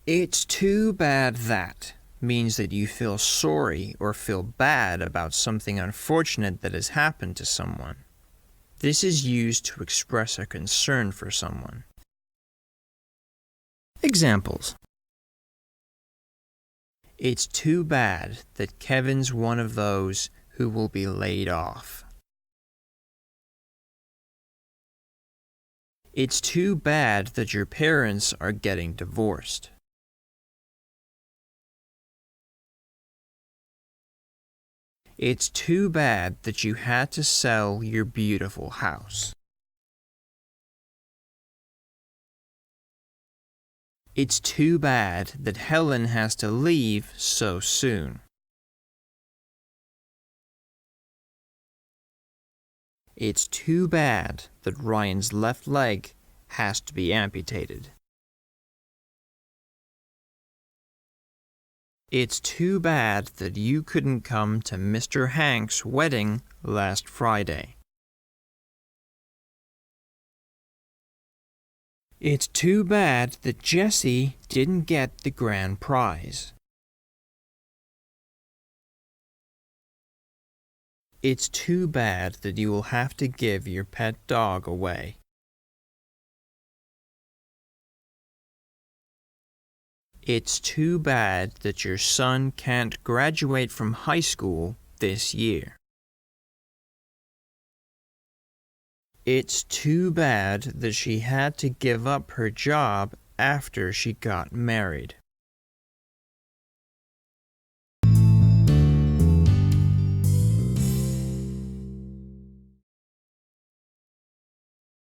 It's too bad that means that you feel sorry or feel bad about something unfortunate that has happened to someone. This is used to express a concern for someone. Examples. It's too bad that Kevin's one of those who will be laid off. It's too bad that your parents are getting divorced. It's too bad that you had to sell your beautiful house. It's too bad that Helen has to leave so soon. It's too bad that Ryan's left leg has to be amputated. It's too bad that you couldn't come to Mr. Hank's wedding last Friday. It's too bad that Jessie didn't get the grand prize. It's too bad that you will have to give your pet dog away. It's too bad that your son can't graduate from high school this year. It's too bad that she had to give up her job after she got married.